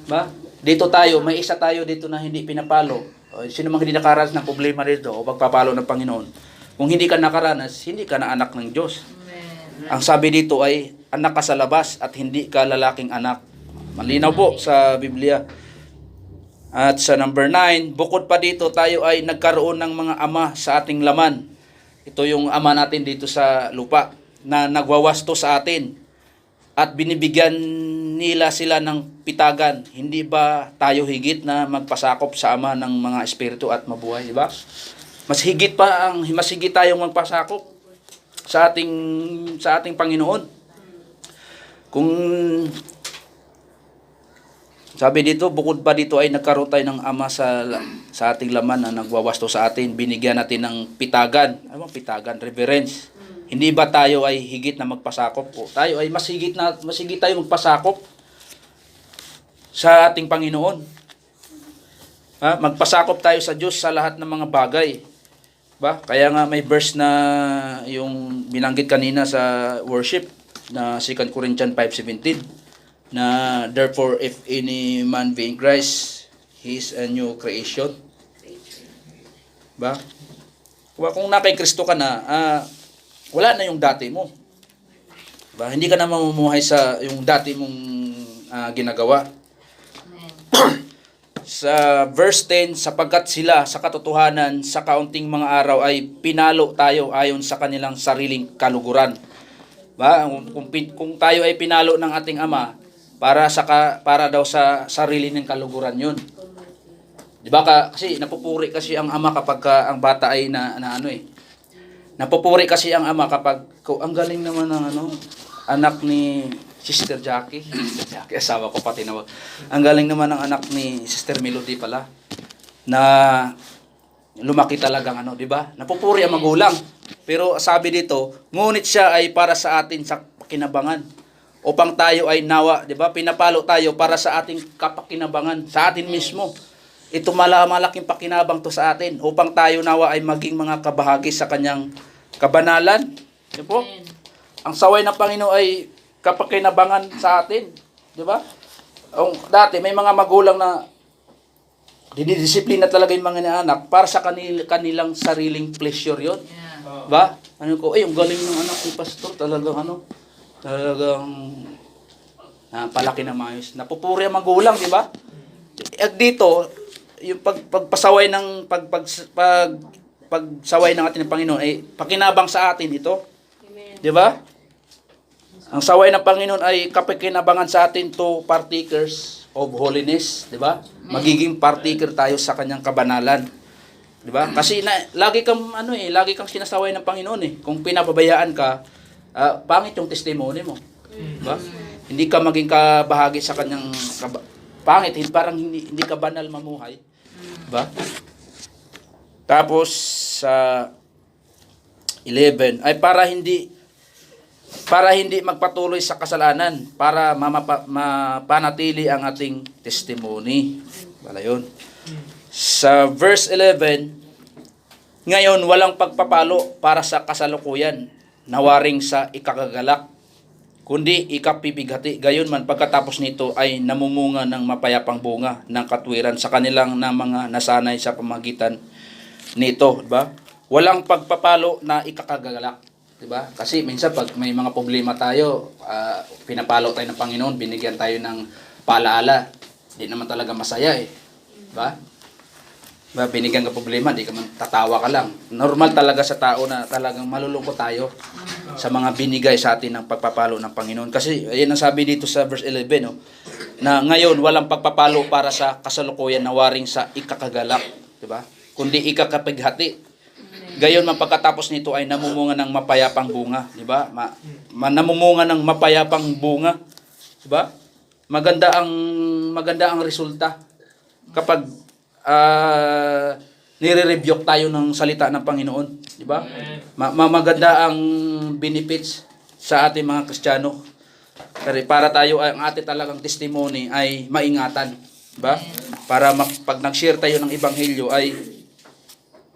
Diba? Dito tayo, may isa tayo dito na hindi pinapalo. Sino mang hindi nakaranas ng problema dito o pagpapalo ng Panginoon? Kung hindi ka nakaranas, hindi ka na anak ng Diyos. Ang sabi dito ay, anak ka sa labas at hindi ka lalaking anak. Malinaw po sa Biblia. At sa number 9, bukod pa dito tayo ay nagkaroon ng mga ama sa ating laman. Ito yung ama natin dito sa lupa na nagwawasto sa atin at binibigyan nila sila ng pitagan. Hindi ba tayo higit na magpasakop sa ama ng mga espiritu at mabuhay, di ba? Mas higit tayong magpasakop sa ating Panginoon. Kung sabi dito, bukod pa dito ay nagkaroon tayo ng ama sa ating laman na nagwawasto sa atin, binigyan natin ng pitagan. Ano bang pitagan? Reverence. Hindi ba tayo ay higit na magpasakop? O tayo ay mas higit tayo magpasakop sa ating Panginoon. Magpasakop tayo sa Diyos sa lahat ng mga bagay. Ba? Kaya nga may verse na yung binanggit kanina sa worship na 2 Corinthians 5:17 na therefore if any man be in Christ, he is a new creation. Ba? Kung na kay Kristo ka na, wala na yung dati mo. Ba? Hindi ka na mamumuhay sa yung dati mong ginagawa. Sa verse 10, sapagkat sila sa katotohanan sa kaunting mga araw ay pinalo tayo ayon sa kanilang sariling kaluguran. Ba? Kung tayo ay pinalo ng ating ama, para daw sa sarili ng kaluguran yun. Di ba? Kasi napupuri kasi ang ama kapag ang bata ay napupuri kasi ang ama kapag ang galing naman ng anak ni Sister Jackie. Sister Jackie, asawa ko pati na. Ang galing naman ng anak ni Sister Melody pala na lumaki talagang di ba? Napupuri ang magulang. Pero sabi dito, ngunit siya ay para sa atin sa pakinabangan. Upang tayo ay nawa, di ba? Pinapalo tayo para sa ating kapakinabangan, sa atin mismo. Ito malaking pakinabang to sa atin upang tayo nawa ay maging mga kabahagi sa kanyang kabanalan. Di po? Ang saway ng Panginoon ay kapakinabangan sa atin. Di ba? Dati may mga magulang na dinidisiplina talaga yung mga anak para sa kanilang sariling pleasure yon. Ba? Ang galing ng anak ni pastor, talagang palaki na maayos. Napupuri ang magulang, di ba? At dito, yung pagpasaway ng pagsaway ng ating Panginoon ay pakinabang sa atin ito. Di ba? Ang saway ng Panginoon ay kapakinabangan sa atin to partakers of holiness, di ba? Magiging partaker tayo sa kanyang kabanalan. Di ba? Kasi lagi kang sinasaway ng Panginoon . Kung pinapabayaan ka, pangit yung testimony mo. Diba? Hindi ka maging kabahagi sa kanyang pangit, parang hindi ka banal mamuhay. Diba? Tapos sa 11 ay para hindi magpatuloy sa kasalanan, para mapanatili ang ating testimony. Wala yun. Sa verse 11, ngayon walang pagpapalo para sa kasalukuyan, nawaring sa ikakagalak, kundi ikapibighati. Gayon man pagkatapos nito ay namumunga ng mapayapang bunga ng katwiran sa kanilang na mga nasanay sa pamagitan nito, diba? Walang pagpapalo na ikakagalak, diba? Kasi minsan pag may mga problema tayo, pinapalo tayo ng Panginoon, binigyan tayo ng paalaala, di naman talaga masaya eh, diba? Diba? Binigyan ka problema, di ka man tatawa ka lang. Normal talaga sa tao na talagang malulungkot tayo sa mga binigay sa atin ng pagpapalo ng Panginoon. Kasi ayun ang sabi dito sa verse 11, no? Na ngayon walang pagpapalo para sa kasalukuyan na waring sa ikakagalak, diba? Kundi ikakapighati. Gayon man pagkatapos nito ay namumunga ng mapayapang bunga, di ba? Namumunga ng mapayapang bunga, di ba? Maganda ang resulta kapag nire-rebuke tayo ng salita ng Panginoon, di ba? Maganda ang benefits sa ating mga Kristiyano. Para tayo ang ating talagang testimony ay maingatan, di ba? Para pag nag-share tayo ng ebanghelyo ay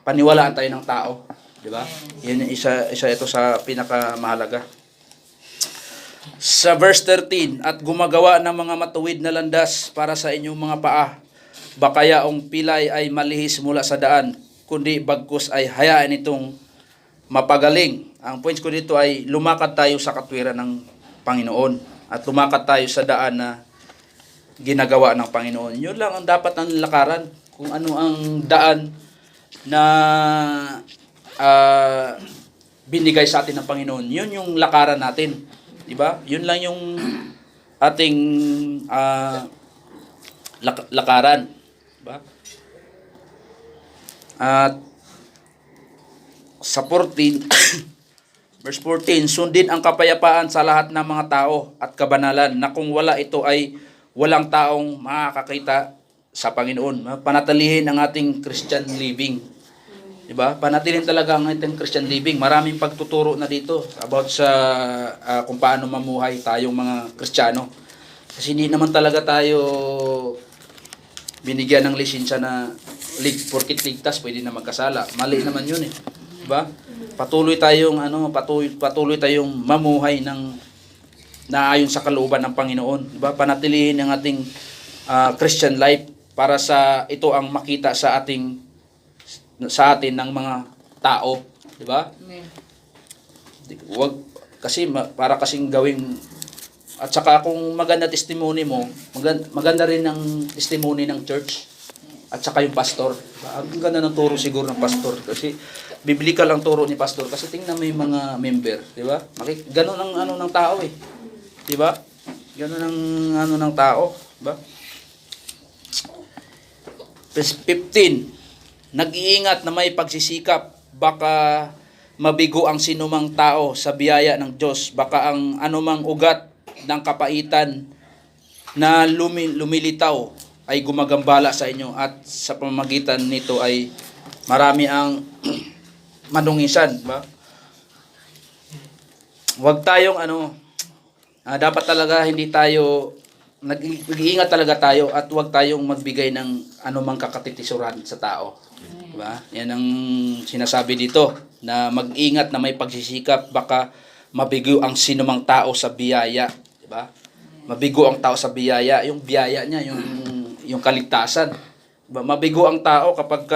paniwalaan tayo ng tao, di ba? Yan isa ito sa pinakamahalaga. Sa verse 13, at gumagawa ng mga matuwid na landas para sa inyong mga paa, baka yaong pilay ay malihis mula sa daan, kundi bagkus ay hayaan itong mapagaling. Ang points ko dito ay lumakad tayo sa katwiran ng Panginoon at lumakad tayo sa daan na ginagawa ng Panginoon. Yun lang ang dapat ang lakaran, kung ano ang daan na binigay sa atin ng Panginoon. Yun yung lakaran natin, di ba? Yun lang yung ating lakaran, di ba? At sa 14 verse 14, sundin ang kapayapaan sa lahat ng mga tao at kabanalan, na kung wala ito ay walang taong makakakita sa Panginoon. Panatilihin ang ating Christian living. Diba? Panatilihin talaga ang ating Christian living. Maraming pagtuturo na dito about sa kung paano mamuhay tayong mga Kristiyano. Kasi hindi naman talaga tayo binigyan ng lisensya na porkit ligtas pwede na magkasala. Mali naman yun eh. Diba? Patuloy tayong mamuhay ng naayon sa kalooban ng Panginoon. Diba? Panatilihin ang ating Christian life para sa ito ang makita sa atin ng mga tao, di ba? Wag kasi para kasing gawing, at saka kung maganda testimony mo, maganda rin ang testimony ng church at saka yung pastor. Diba? Ang ganda ng turo siguro ng pastor kasi biblical ang turo ni pastor kasi tingnan mo yung mga member, di ba? Ganun ang ng tao eh. Di ba? Ganun ang ng tao, di ba? Verse 15. Nag-iingat na may pagsisikap, baka mabigo ang sinumang tao sa biyaya ng Diyos, baka ang anumang ugat ng kapaitan na lumilitaw ay gumagambala sa inyo, at sa pamamagitan nito ay marami ang madungisan, ba? Huwag tayong dapat talaga hindi tayo nag-iingat talaga tayo, at huwag tayong magbigay ng anumang kakatitisuran sa tao. Diba? Yan ang sinasabi dito, na mag-ingat na may pagsisikap, baka mabigo ang sinumang tao sa biyaya, diba? Mabigo ang tao sa biyaya, yung biyaya niya, yung kaligtasan. Diba? Mabigo ang tao kapag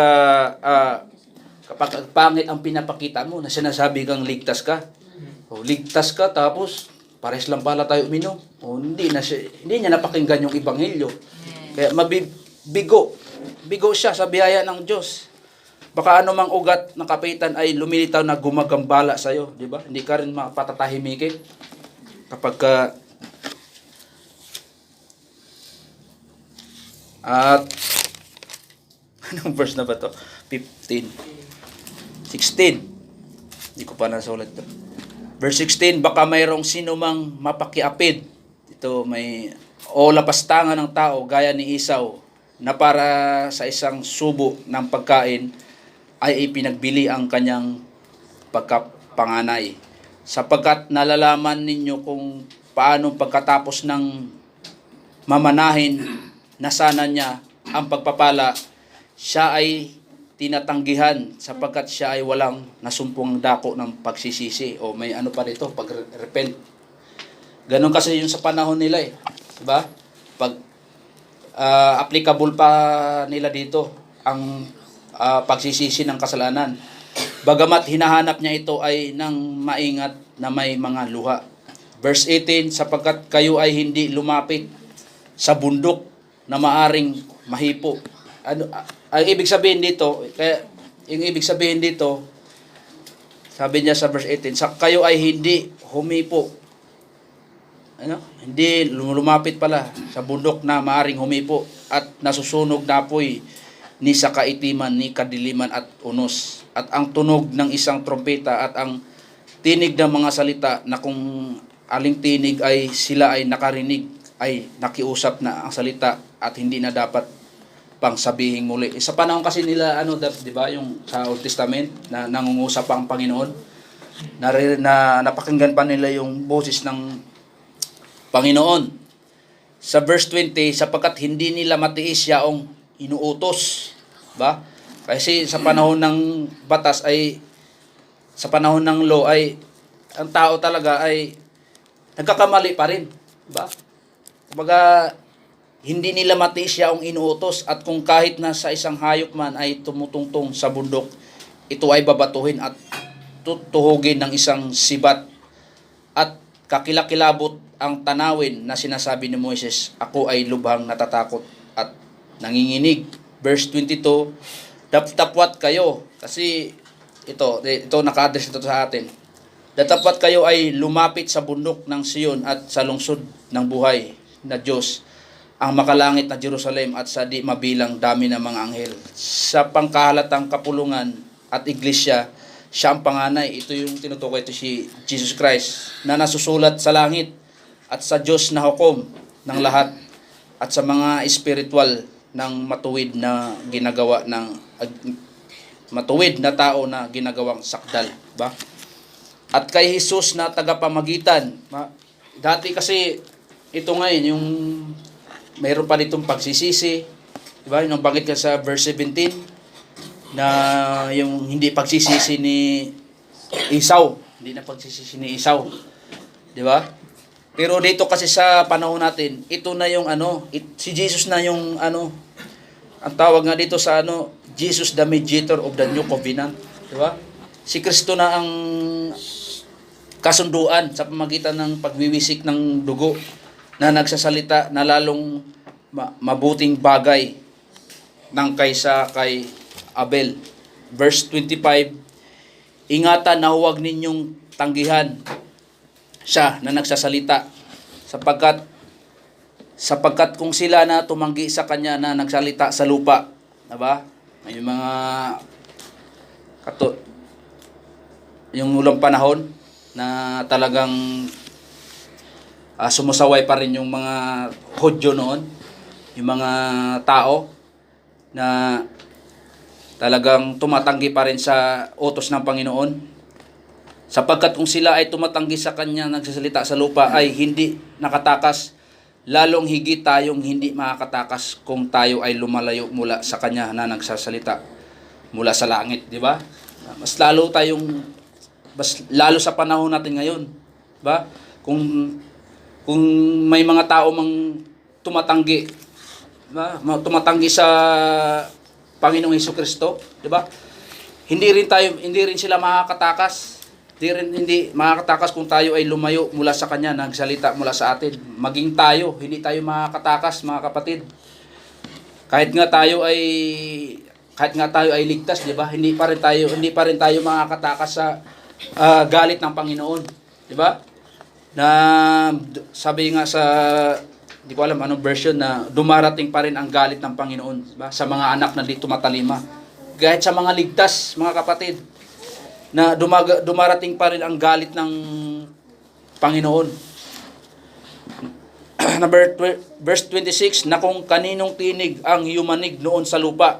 pangit ang pinapakita mo, na sinasabi kang ligtas ka. O, ligtas ka tapos pares lang pala tayo uminom. O, hindi niya napakinggan yung ebanghelyo. Kaya bigo siya sa biyaya ng Diyos. Baka anumang ugat ng kapitan ay lumilitaw na gumagambala sa iyo, di ba? Hindi ka rin mapatatahimikin kapag at anong verse na ba to? 15. 16. Hindi ko pa nasulat to. Verse 16, baka mayroong sinumang mapakiapid. Ito o lapastangan ng tao gaya ni Esau, na para sa isang subo ng pagkain ay ipinagbili ang kanyang pagkapanganay. Sapagkat nalalaman ninyo kung paano pagkatapos ng mamanahin na sana niya ang pagpapala, siya ay tinatanggihan sapagkat siya ay walang nasumpong dako ng pagsisisi. O may ano pa dito, pag-repent. Ganon kasi yung sa panahon nila eh. Diba? Pag applicable pa nila dito ang pagsisisi ng kasalanan. Bagamat hinahanap niya ito ay ng maingat na may mga luha. Verse 18, sapagkat kayo ay hindi lumapit sa bundok na maaring mahipo. Ang ibig sabihin dito, kaya yung ibig sabihin dito, sabi niya sa verse 18, kayo ay hindi humipo. Hindi lumapit pala sa bundok na maaring humipo at nasusunog na apoy ni sa kaitiman, ni kadiliman at unos. At ang tunog ng isang trompeta at ang tinig ng mga salita na kung aling tinig ay sila ay nakarinig, ay nakiusap na ang salita at hindi na dapat pang sabihin muli. Sa panahon kasi nila, di ba, yung sa Old Testament, na nangungusap ang Panginoon, na napakinggan pa nila yung boses ng Panginoon. Sa verse 20, sapagkat hindi nila matiis yaong inuutos. Ba? Kasi sa panahon ng batas ay, sa panahon ng law ay, ang tao talaga ay nagkakamali pa rin. Ba? Kumbaga, hindi nila matiis yaong inuutos at kung kahit na sa isang hayop man ay tumutungtong sa bundok, ito ay babatuhin at tutuhugin ng isang sibat at kakilakilabot ang tanawin na sinasabi ni Moises, ako ay lubhang natatakot at nanginginig. Verse 22, datapwat kayo, kasi ito naka-address ito sa atin. Datapwat kayo ay lumapit sa bundok ng Sion at sa lungsod ng buhay na Diyos, ang makalangit na Jerusalem at sa di mabilang dami ng mga anghel. Sa pangkahalatang kapulungan at iglesia, siya ang panganay. Ito yung tinutukoy, ito si Jesus Christ, na nasusulat sa langit at sa Diyos na hukom ng lahat at sa mga espiritual ng matuwid na ginagawa ng matuwid na tao na ginagawang sakdal, ba? At kay Jesus na tagapamagitan. Dati kasi ito ngayon yung mayroon pa ditong pagsisisi, di ba? Yung banggit ka sa verse 17 na yung hindi pagsisisi ni Esau, hindi na pagsisisi ni Esau, di ba? Pero dito kasi sa panahon natin, ito na yung si Jesus na yung ang tawag nga dito sa Jesus the mediator of the new covenant, di ba? Si Kristo na ang kasunduan sa pamagitan ng pagwiwisik ng dugo na nagsasalita na lalong mabuting bagay ng kaysa kay Abel. Verse 25, ingatan na huwag ninyong tanggihan siya na nagsasalita sapagkat kung sila na tumanggi sa kanya na nagsalita sa lupa, diba? May mga yung ulang panahon na talagang sumusaway pa rin yung mga Hudyo noon, yung mga tao na talagang tumatanggi pa rin sa utos ng Panginoon. Sapagkat kung sila ay tumatanggi sa Kanya, nagsasalita sa lupa, ay hindi nakatakas, lalong higit tayong hindi makakatakas kung tayo ay lumalayo mula sa Kanya na nagsasalita mula sa langit, di ba? Mas lalo sa panahon natin ngayon, di ba? Kung may mga tao mang tumatanggi, di ba? Tumatanggi sa Panginoong Hesukristo, di ba? Hindi rin sila makakatakas. Hindi makakatakas kung tayo ay lumayo mula sa Kanya, nagsalita mula sa atin. Maging tayo, hindi tayo makakatakas, mga kapatid. Kahit nga tayo ay ligtas, di ba? Hindi pa rin tayo makakatakas sa galit ng Panginoon, di ba? Na sabi nga sa di ko alam anong version, na dumarating pa rin ang galit ng Panginoon, diba? Sa mga anak na di tumatalima. Kahit sa mga ligtas, mga kapatid, na dumarating pa rin ang galit ng Panginoon. Verse 26, na kung kaninong tinig ang yumanig noon sa lupa,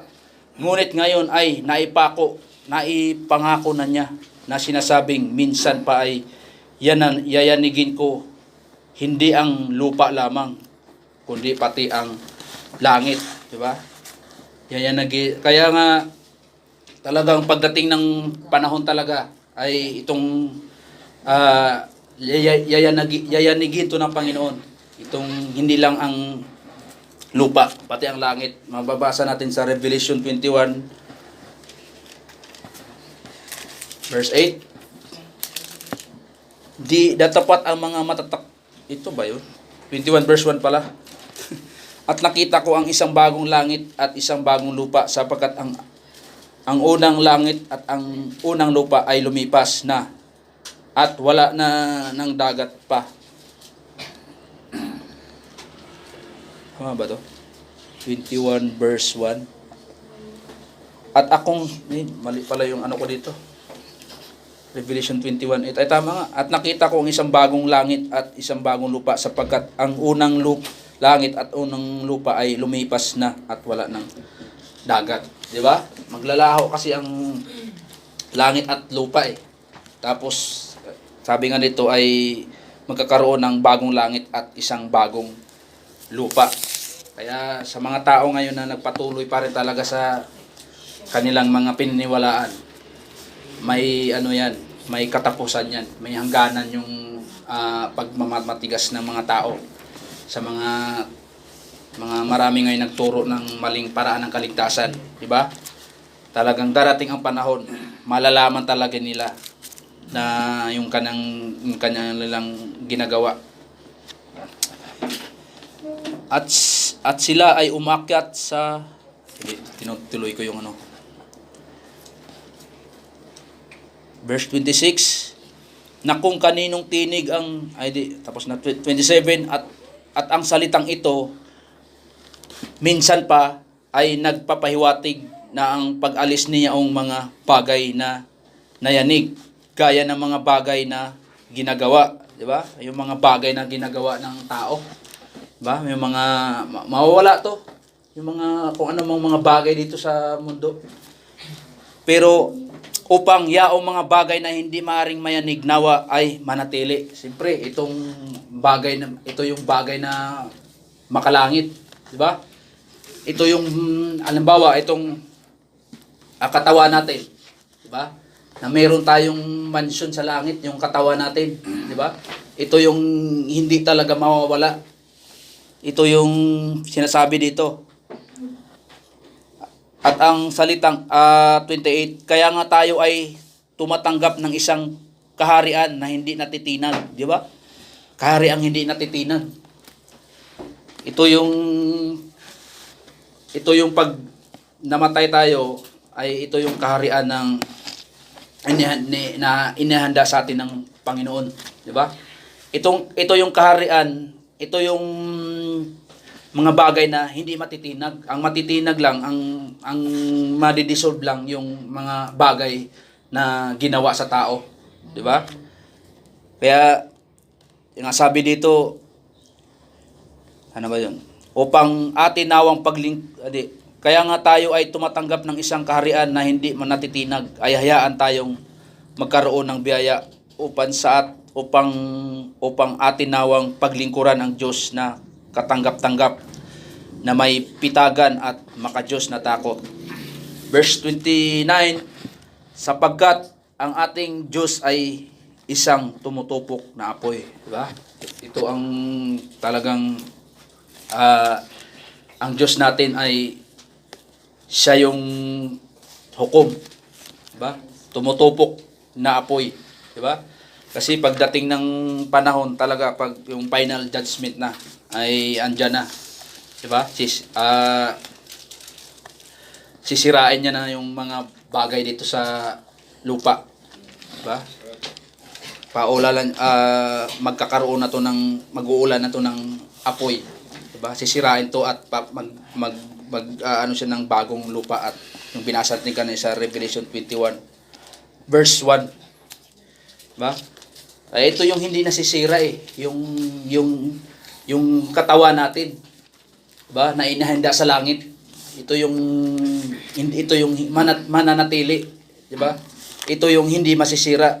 ngunit ngayon ay naipako naipangako na niya na sinasabing minsan pa ay yayanigin ko hindi ang lupa lamang kundi pati ang langit, di ba? Kaya nga talagang pagdating ng panahon talaga ay itong yayanigin to ng Panginoon. Itong hindi lang ang lupa, pati ang langit. Mababasa natin sa Revelation 21 verse 8. Di datapat ang mga matatak. Ito ba yun? 21 verse 1 pala. At nakita ko ang isang bagong langit at isang bagong lupa sapagkat ang unang langit at ang unang lupa ay lumipas na at wala na ng dagat pa. Tama ba to? 21 verse 1. At akong, mali pala yung ano ko dito. Revelation 21:8. Ay tama nga. At nakita ko ang isang bagong langit at isang bagong lupa sapagkat ang unang langit at unang lupa ay lumipas na at wala ng dagat. Di ba? Maglalaho kasi ang langit at lupa eh. Tapos, sabi nga nito ay magkakaroon ng bagong langit at isang bagong lupa. Kaya sa mga tao ngayon na nagpatuloy pa rin talaga sa kanilang mga pininiwalaan, may ano yan, may katapusan yan, may hangganan yung pagmamatigas ng mga tao sa mga marami ngayon nagturo ng maling paraan ng kaligtasan, di ba? Talagang darating ang panahon, malalaman talaga nila na yung kanilang ginagawa. At sila ay umakyat sa tinutuloy ko yung ano. Verse 26, na kung kaninong tinig ang tapos na 27 at ang salitang ito minsan pa ay nagpapahiwatig na ang pag-alis niya ang mga bagay na nayanig gaya ng mga bagay na ginagawa, di ba? Yung mga bagay na ginagawa ng tao. Di ba? May mga mawawala to. Yung mga kung ano mga bagay dito sa mundo. Pero upang yaong mga bagay na hindi maaring mayanig nawa ay manatili. Siyempre, ito yung bagay na makalangit, di ba? Ito yung halimbawa, itong katawan natin, di ba? Na meron tayong mansion sa langit, yung katawan natin, di ba? Ito yung hindi talaga mawawala. Ito yung sinasabi dito. At ang salitang 28, kaya nga tayo ay tumatanggap ng isang kaharian na hindi natitinag, di ba? Kaharian hindi natitinag. Ito yung pag namatay tayo ay ito yung kaharian ng na inihanda sa atin ng Panginoon, di ba? Ito yung kaharian, ito yung mga bagay na hindi matitinag. Ang matitinag lang, ang madidissolve lang yung mga bagay na ginawa sa tao. Di ba? Kaya, yung sabi dito, ano ba yun? Upang atin nawang kaya nga tayo ay tumatanggap ng isang kaharian na hindi manatitinag, ay hayaan tayong magkaroon ng biyaya upang atin nawang paglingkuran ang Diyos na katanggap-tanggap na may pitagan at makadiyos na takot. Verse 29, sapagkat ang ating Diyos ay isang tumutupok na apoy. Diba? Ito ang talagang ang Diyos natin ay siya yung hukom. Diba? Tumutupok na apoy. Diba? Kasi pagdating ng panahon talaga, pag yung final judgment na, ay andyan na. Diba? Sisirain niya na yung mga bagay dito sa lupa. Diba? Mag-uulan na to ng apoy. Diba? Sisirain to at ano siya ng bagong lupa at yung binasa natin kanina sa Revelation 21 verse 1. Diba? Ay, ito yung hindi nasisira eh. Yung katawan natin, ba, na inahanda sa langit. Ito yung mananatili. di ba? Ito yung hindi masisira.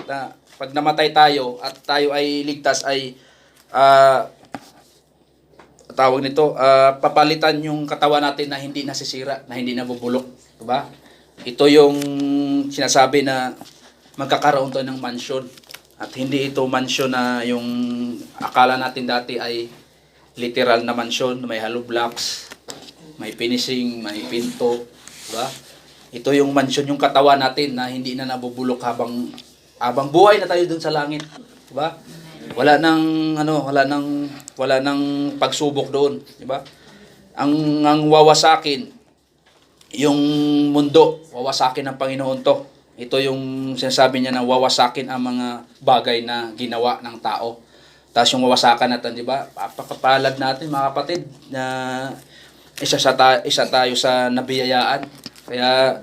Na pag namatay tayo at tayo ay ligtas ay tawag nito, papalitan yung katawan natin na hindi nasisira, na hindi nabubulok, di ba? Ito yung sinasabi na magkakaroon tayo ng mansion. At hindi ito mansion na yung akala natin dati ay literal na mansion, may hollow blocks, may finishing, may pinto, diba? Ito yung mansion, yung katawan natin na hindi na nabubulok habang buhay na tayo dun sa langit, diba? Wala nang pagsubok doon, diba? Ang wawasakin yung mundo, wawasakin ng Panginoon to. Ito yung sinasabi niya na wawasakin ang mga bagay na ginawa ng tao. Tapos yung wawasakan natin, di ba? Papakapalad natin mga kapatid na isa tayo sa nabiyayaan. Kaya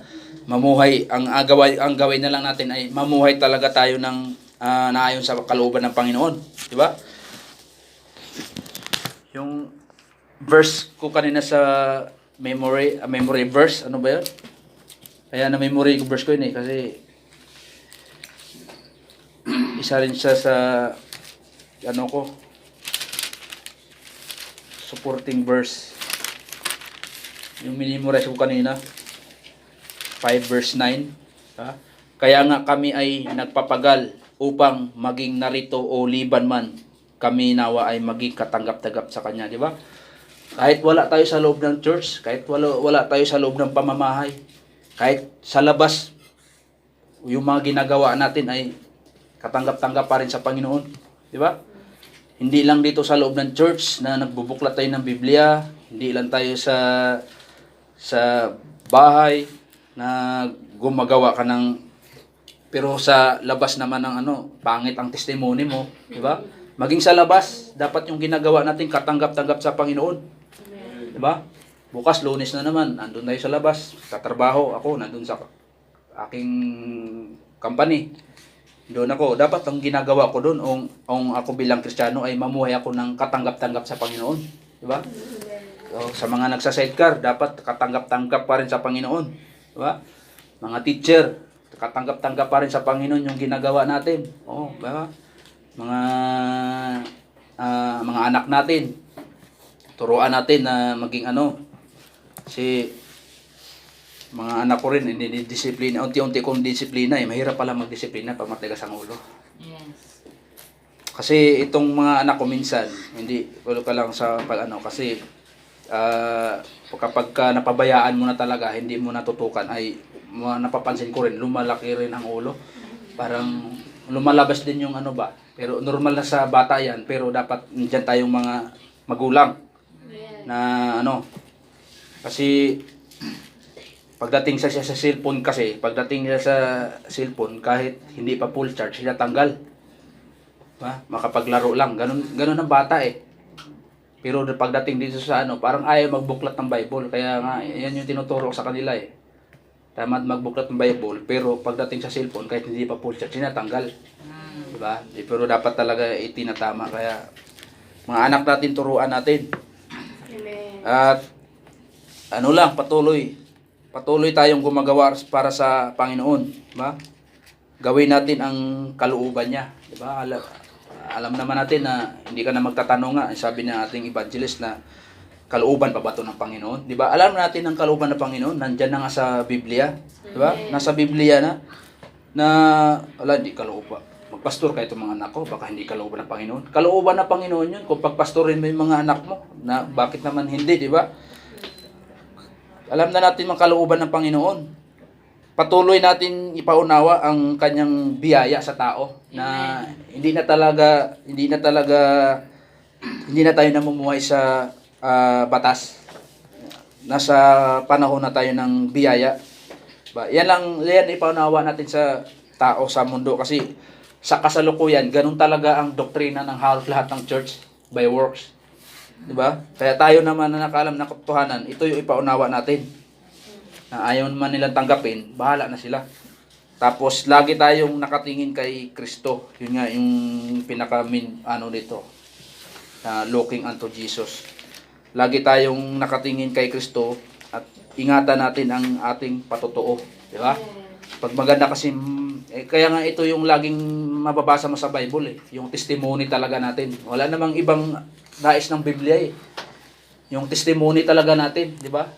mamuhay, ang gawin na lang natin ay mamuhay talaga tayo ng naayon sa kalooban ng Panginoon. Di ba? Yung verse ko kanina sa memory verse, ano ba yun? Kaya na-memory ko verse ko yun kasi isa rin siya sa supporting verse. Yung minimorize ko kanina 5 verse 9. Kaya nga kami ay nagpapagal upang maging narito o liban man, kami nawa ay maging katanggap-tanggap sa Kanya, di ba? Kahit wala tayo sa loob ng church, kahit wala tayo sa loob ng pamamahay, kahit sa labas, yung mga ginagawa natin ay katanggap-tanggap pa rin sa Panginoon. Di ba? Hindi lang dito sa loob ng church na nagbubuklat tayo ng Biblia, hindi lang tayo sa bahay na gumagawa ka ng, pero sa labas naman ng pangit ang testimony mo, di ba? Maging sa labas, dapat yung ginagawa natin katanggap-tanggap sa Panginoon. Di ba? Bukas, Lunes na naman, nandun tayo sa labas, tatrabaho ako, nandun sa aking company. Doon ako, dapat ang ginagawa ko doon, ako bilang Kristiyano ay mamuhay ako ng katanggap-tanggap sa Panginoon. Di ba? So, sa mga nagsa-sidecar, dapat katanggap-tanggap pa rin sa Panginoon. Di ba? Mga teacher, katanggap-tanggap pa rin sa Panginoon yung ginagawa natin. Oo, di ba? Mga anak natin, turuan natin na maging kasi mga anak ko rin, hindi disiplina. Unti-unti kong disiplina mahirap pala magdisiplina pag matigas ang ulo. Yes. Kasi itong mga anak ko minsan, hindi, ulo ka lang sa kasi kapag napabayaan mo na talaga, hindi mo natutukan, ay napapansin ko rin, lumalaki rin ang ulo. Parang lumalabas din yung pero normal na sa bata yan, pero dapat nandiyan tayong mga magulang na kasi pagdating sa cellphone kahit hindi pa full charge, tinatanggal. Makapaglaro lang, ganun ang bata Pero pagdating dito sa parang ayaw magbuklat ng Bible, kaya nga yan yung tinuturo sa kanila Tama magbuklat ng Bible, pero pagdating sa cellphone kahit hindi pa full charge, tinatanggal. Diba? Pero dapat talaga itinatama, kaya mga anak natin turuan natin. Amen. At patuloy tayong gumagawa para sa Panginoon, diba? Gawin natin ang kalooban niya, diba? Alam naman natin na hindi ka na magtatanong nga, sabi ng ating evangelist na kalooban pa ba ito ng Panginoon, diba? Alam natin ang kalooban ng Panginoon, nandyan na nga sa Biblia, diba? Nasa Biblia na hindi kalooban. Magpastor ka itong mga anak ko, baka hindi kalooban ng Panginoon. Kalooban ng Panginoon yun, kung pagpastorin mo yung mga anak mo, na bakit naman hindi, diba? Alam na natin ang kalooban ng Panginoon. Patuloy natin ipaunawa ang kanyang biyaya sa tao na hindi na tayo namumuhay sa batas. Nasa panahon na tayo ng biyaya. Yan ipaunawa natin sa tao, sa mundo, kasi sa kasalukuyan ganun talaga ang doktrina ng halos lahat ng church, by works. Diba? Kaya tayo naman na nakaalam ng katotohanan, ito yung ipaunawa natin. Na ayaw man nilang tanggapin, bahala na sila. Tapos lagi tayong nakatingin kay Kristo. Yun nga yung dito. Looking unto Jesus. Lagi tayong nakatingin kay Kristo at ingatan natin ang ating patotoo, di ba? Pag maganda kasi, kaya nga ito yung laging mababasa mo sa Bible yung testimony talaga natin. Wala namang ibang nais ng Biblia Yung testimony talaga natin, di ba?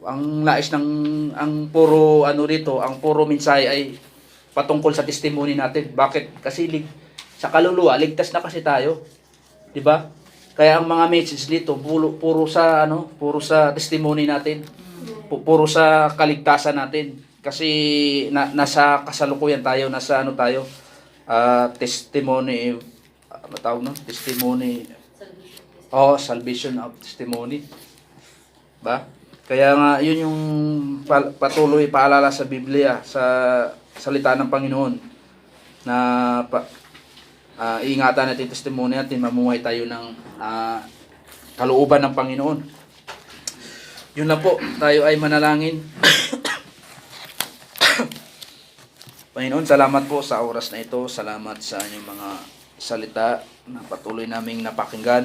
Ang nais ang puro ano rito, ang puro mensahe ay patungkol sa testimony natin. Bakit? Kasi sa kaluluwa, ligtas na kasi tayo. Di ba? Kaya ang mga message dito, puro sa testimony natin. Puro sa kaligtasan natin. Kasi nasa kasalukuyan tayo, nasa ano tayo, testimony, matawag no? Testimony, salvation of testimony. Ba? Kaya nga, yun yung patuloy paalala sa Biblia, sa salita ng Panginoon, na iingatan natin yung testimony natin, mamuhay tayo ng kalooban ng Panginoon. Yun na po, tayo ay manalangin. Panginoon, salamat po sa oras na ito. Salamat sa inyong mga salita na patuloy naming napakinggan.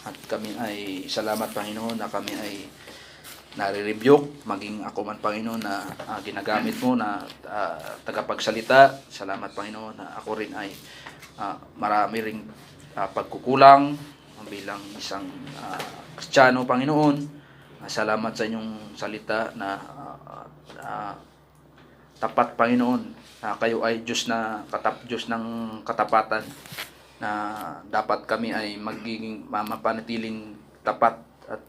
At kami ay salamat, Panginoon, na kami ay nare-rebuke. Maging ako man, Panginoon, na ginagamit mo na tagapagsalita. Salamat, Panginoon, na ako rin ay marami ring pagkukulang bilang isang Kristiyano, Panginoon. Salamat sa inyong salita na tapat, Panginoon. Kayo ay Diyos Diyos ng katapatan, na dapat kami ay magiging mapanatiling tapat, at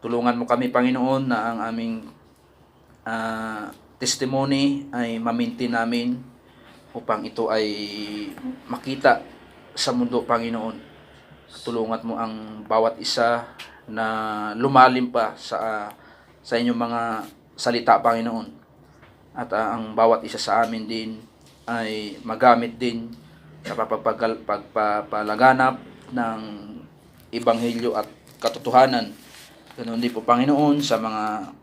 tulungan mo kami, Panginoon, na ang aming testimony ay ma-maintain namin upang ito ay makita sa mundo, Panginoon. Tulungan mo ang bawat isa na lumalim pa sa inyong mga salita, Panginoon. At ang bawat isa sa amin din ay magamit din sa pagpapalaganap ng Ebanghelyo at katotohanan. Ganoon din po, Panginoon, sa mga